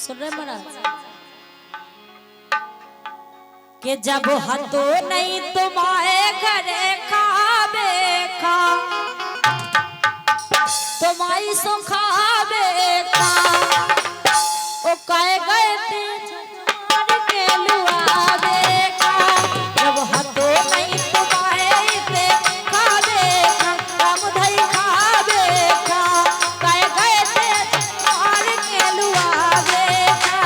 सुन रहे महाराज कि जब हतो नहीं तुम्हारे घरे खाबे खा तुम्हारी सो खाबे खा ओ कहे गए थे मार के लुआबे खा जब हतो नहीं तुम्हारे पे खाबे खा हम धई खाबे खा कहे गए थे मार के लुआबे खा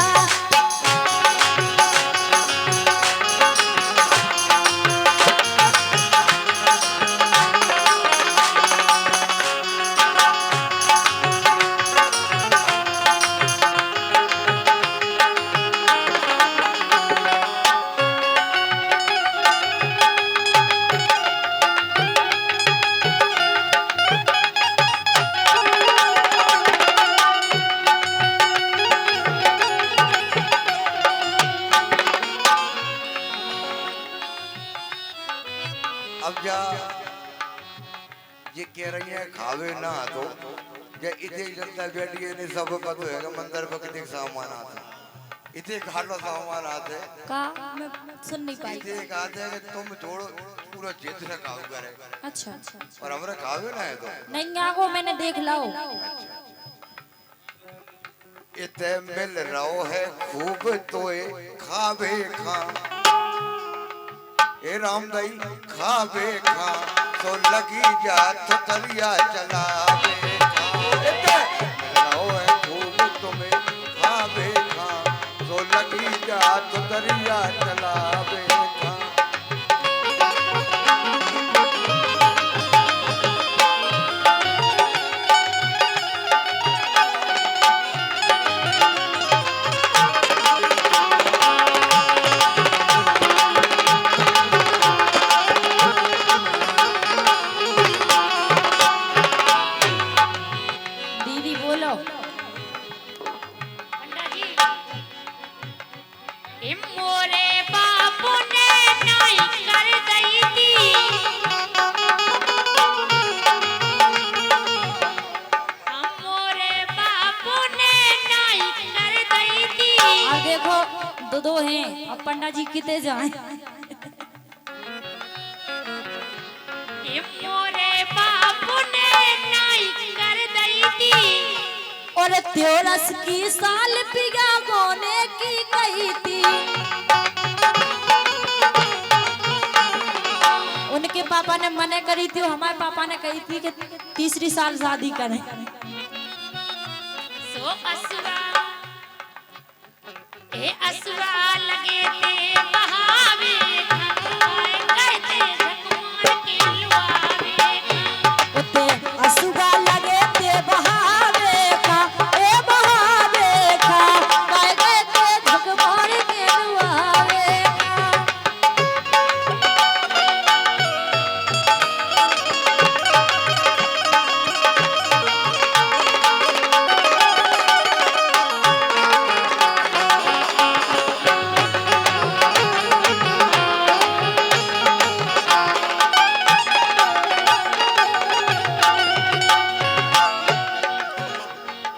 अब जा ये कह रही है खावे ना तो जे इथे जनता बैठी है ने सब पतो है कि मंदिर पर कितने सामान आते इथे खालो सामान आते का मैं सुन नहीं पाई इथे कहते हैं कि तुम थोड़ो पूरा जित से खाओ करे अच्छा और हमरा खावे ना है तो नहीं आगो मैंने देख लाओ इथे मिल रहो है खूब तोए खावे खा ए रामदाई खावे खा तो लगी जा तो तरिया चलावे खा रहो है खूब तुम्हें खावे खा तो लगी जा तो तरिया चलावे खा दीदी बोलो मोरे बापू ने नहीं कर दई थी मोरे बापू ने नहीं कर दई थी और देखो दो दो हैं अब पंडा जी कितने जाए मोरे बापू ने नहीं कर दई थी और त्योरस की साल पिगा गोने की कही थी उनके पापा ने मना करी थी हमारे पापा ने कही थी कि तीसरी साल शादी करें सो असुरा ए असुरा लगे थे बहावे कहते झकमार के लुआवे उते असुगा लगे ते बहावे का ए बहावे का गाय गए ते झकमार के लुआवे का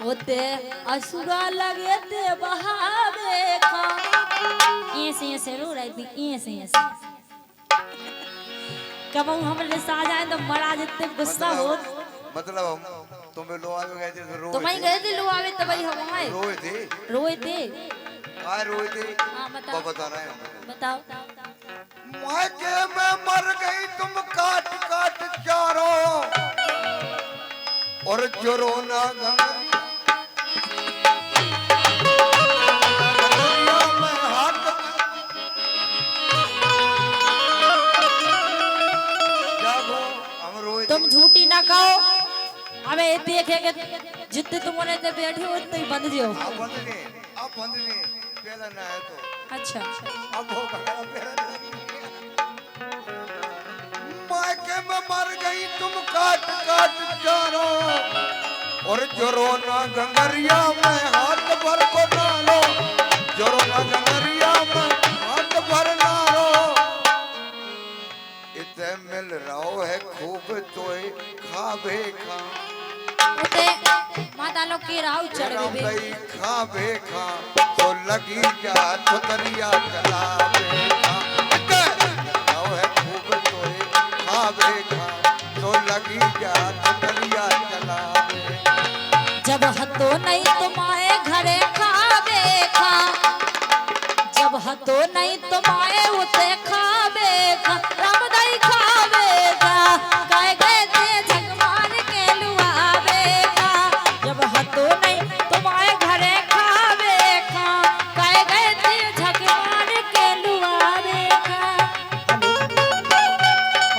होते असुरा लगे ते बहावे खा ऐसे रो रही थी ऐसे कब हमरे साथ जाए तो मरा जितने गुस्सा हो मतलब हम तुम्हें लो आवे गए थे तो रोए तो मैं गए थे लो आवे तो भाई हम आए रोए थे काय रोए थे हाँ वो बताओ बता रहे हैं बताओ मायके में मर गई तुम काट काट चारों और जोरो ना तुम झूठी ना कहो अबे देखेंगे जितने तुमने ते बैठे हो उतने ही बंद जाओ अब बंद नहीं पहला ना है तो अच्छा अब हो गया पहला मायके में मर गई तुम काट काट जानो और जोरोना गंगरिया में हाथ भर को डालो जोरोना गंगरिया में हाथ भर डालो इतने मिल रहो है खूब तोए खावे खा उते माता लोग के राव चढ़ राम गए दई खावे खा तो लगी जात तरिया चलावे खा राव है खूब तोए खावे खा तो लगी जात तरिया चलावे जब हतो नहीं तुम्हारे घरे खावे खा जब हतो नहीं तुम्हारे उते खावे खा राम दई खावे खा कह गए थे झक मार के लुआवे खा जब हतो नहीं तुम्हारे घरे खावे खा कह गए थे झक मार के लुआवे खा।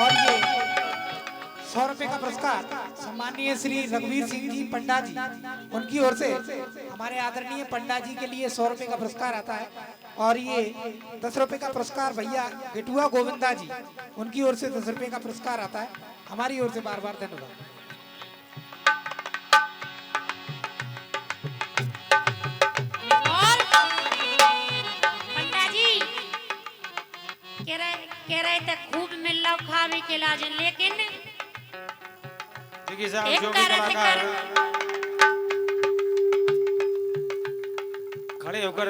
और ये 100 रुपए का पुरस्कार सम्मानीय श्री रघुवीर सिंह जी पंडा जी उनकी ओर से हमारे आदरणीय पंडा जी के लिए 100 रुपए का पुरस्कार आता है। और ये 10 रुपए का पुरस्कार भैया गेटुआ गोविंदा जी उनकी ओर से 10 रुपए का पुरस्कार आता है। हमारी ओर से बार बार धन्यवाद। और पंडा जी कह रहे थे खूब मिल लो खावे के लाज, लेकिन देखिए साहब एक जो भी करत कलाकार खड़े होकर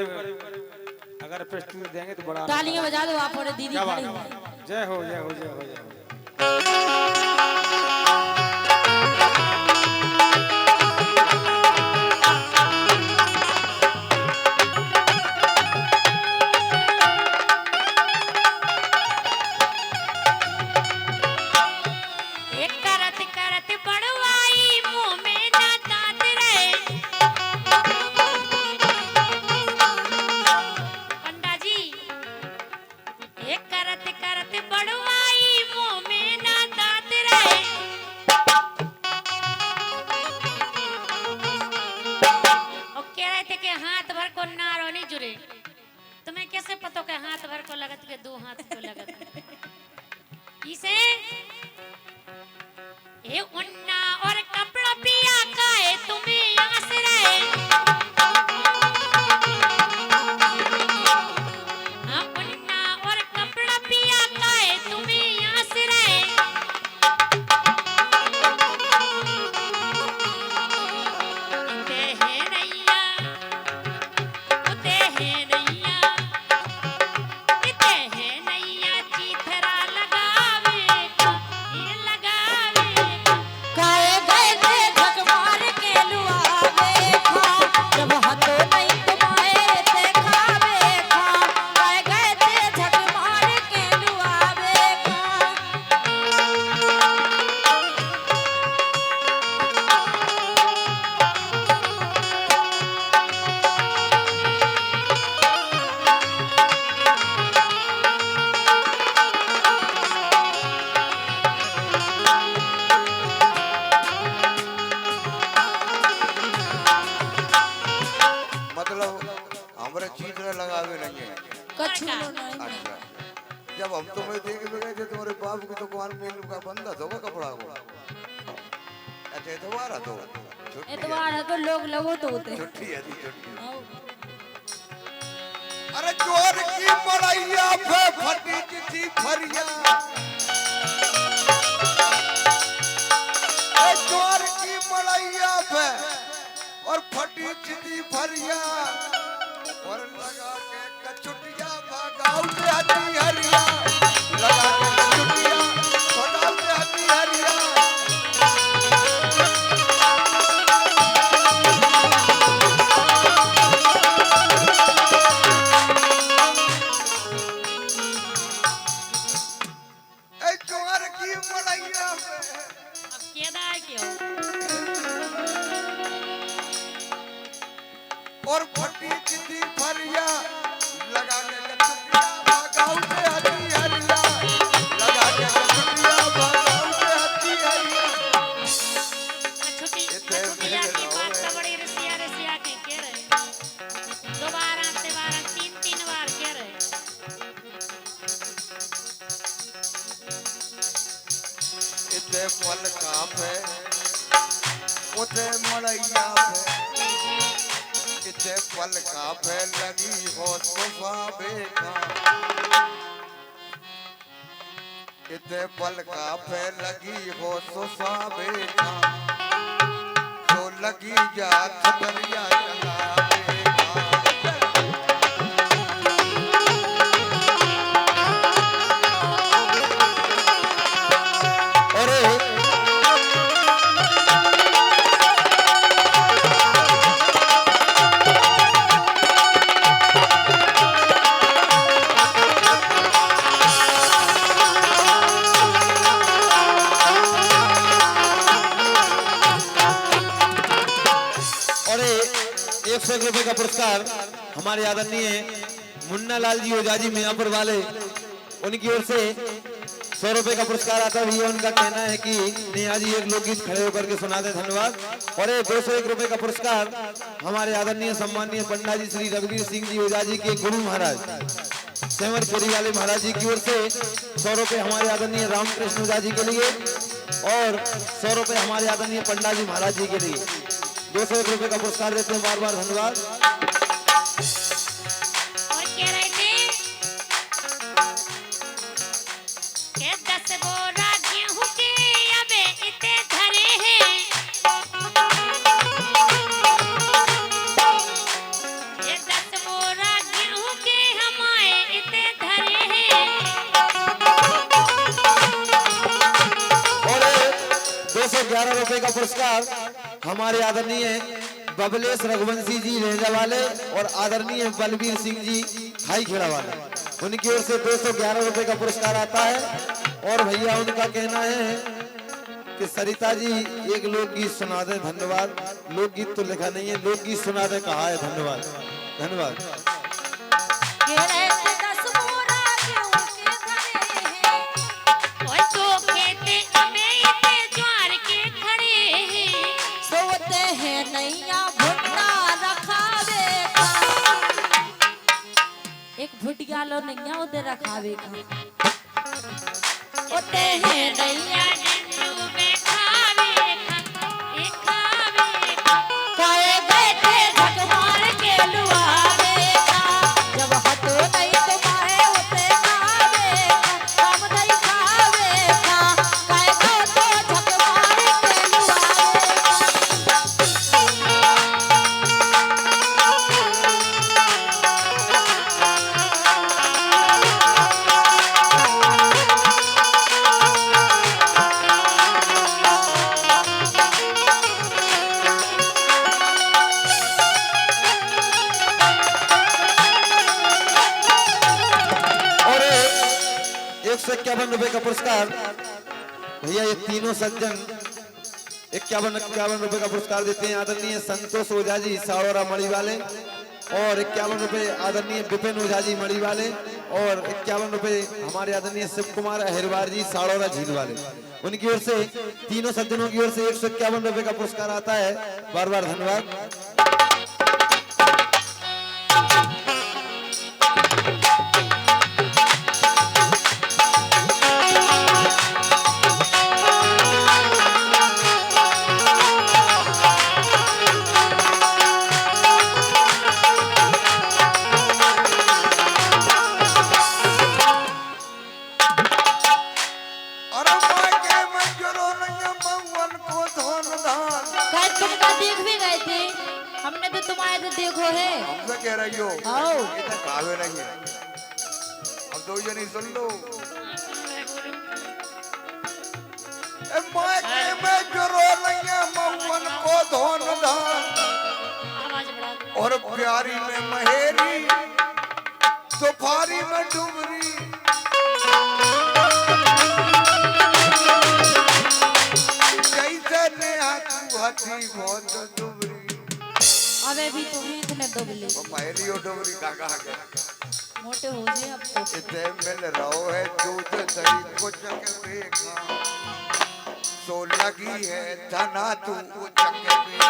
अगर प्रस्तुति देंगे तो बड़ा तालियां बजा दो आप और दीदी क्या खड़ी बात हुई है। जय हो जय हो जय हो जय हो। एक करत करत बड़वाई मुंह में ना दांत रहे। पंडा जी एक करत करत बड़वाई मुंह में ना दांत रहे। और कह रहे थे कि हाथ भर को नारो नहीं जुड़े। तुम्हें कैसे पता कि हाथ भर को लगत के दो हाथ को लगत इसे ये उन्ना और कपड़ा पिया का है तुम्हें आस रहे। हाँ उन्ना और कपड़ा पिया का है तुम्हें आस रहे। इते है नैया उते है नैया इते है नैया चीथरा लगावे का ये लगावे का। काए गए थे झक मार के लुआवे खा जब हतो नहीं तुम्हारे ते खावे खा काए गए थे झक मार के लुआवे खा। मतलब हमरे चीज न लगावे नहीं है। कछु लो नहीं अच्छा जब हम तुम्हें देख भी गए थे तुम्हारे बाप की दुकान में इनका बंदा होगा कपड़ा को अच्छा इतवार तो छुट्टी एतवार है तो लोग लगो तो होते छुट्टी है छुट्टी। अरे चोर की मड़ैया पे फटी चिट्ठी फरिया चोर की मड़ैया पे और फटी चिट्ठी फरिया और लगा के कचुटिया भगाऊ से हटी हरिया लगा के कचुटिया भगाऊ से हटी हरिया ए चोर की मड़ैया पे अब केदार क्यों और फटी चिट्ठी फरिया लगा के कचुटिया भगाऊ से हटी हरिया लगा के कचुटिया भगाऊ से हटी हरिया छुट्टिया की बात तो बड़ी रसिया रसिया के कह रहे। दोबारा से बार तीन बार कह रहे। इते फल काफे उते मड़ैया पे इते फल काफे लगी हो सुबह बेखा इते फल काफे लगी हो सुबह बेखा लगी जात दरिया चलावे ₹100 का पुरस्कार हमारे आदरणीय मुन्ना लाल जी ओझा जी मियाँपुर वाले, उनकी ओर से ₹100 का पुरस्कार आता है। भैया उनका कहना है कि नेहा जी एक लोकगीत खड़े होकर के सुना दें, धन्यवाद। और ये ₹201 का पुरस्कार हमारे आदरणीय सम्मानीय पंडा जी श्री रघुवीर सिंह जी ओझा जी के गुरु महाराज सेवरपुरी वाले महाराज जी की ओर से ₹100 हमारे आदरणीय रामकृष्ण ओझा जी के लिए और ₹100 हमारे आदरणीय पंडा जी महाराज जी के लिए। ₹201 का पुरस्कार देते हैं, बार बार धन्यवाद। और कह रहे थे कि 10 बोरा गेहूं के अबे इतने धरे हैं, ये 10 बोरा गेहूं के हमारे इतने धरे हैं। और ₹211 का पुरस्कार हमारे आदरणीय बबलेश रघुवंशी जी रेंजा वाले और आदरणीय बलबीर सिंह जी खाई खेड़ा वाले, उनकी ओर से ₹211 का पुरस्कार आता है। और भैया उनका कहना है कि सरिता जी एक लोकगीत सुना दें, धन्यवाद। लोकगीत तो लिखा नहीं है, लोकगीत सुना दें कहा है, धन्यवाद धन्यवाद। कह रहे थे 10 बोरा गेहूं के धरे हैं, और 2 खेते अबे इतने ज्वार के खड़े हैं, सोते हैं नैया भुट्टा रखावे का। एक भुटिया लो नैया उधर रखावे का। होते हैं नैया डंडू में खावे खा, एक खावे खा। काए बैठे भगवान के लुआवे का। जब हटो नहीं तुम्हारे होते खावे का, हम नहीं खावे का। काए बैठे भगवान के लुआवे और ₹151 का पुरस्कार भैया ये तीनों सज्जन ₹51 का पुरस्कार देते हैं। आदरणीय संतोष ओझा जी साड़ोरा मड़ी वाले और ₹51 आदरणीय विपिन ओझा जी मड़ी वाले और ₹51 हमारे आदरणीय शिव कुमार अहिरवार जी साड़ोरा झील वाले, उनकी ओर से तीनों सज्जनों की ओर से ₹151 का पुरस्कार आता है, बार बार धन्यवाद। अरे मायके में जरो नहीं भगवान को धन धान का। तुम का देख भी गए थे, हमने तो तुम्हारे तो देखो है। हमसे कह रही हो आओ। ये तो कावे नहीं है। अब दो जनी सुन लो। ए मायके में जरो नहीं भगवान को धन धान आवाज बढ़ा दो। और प्यारी में महेरी दोपहरी में डुबरी जैसे नेहा तू हथी बहुत डुबरी। अबे भी तुम्हें इतने दुबले वो महेरी और डुबरी का कहा गया मोटे हो गए अब तो। इतने मिल रहो है दूध दही को चक देखा सो लगी है धना तू चक देखा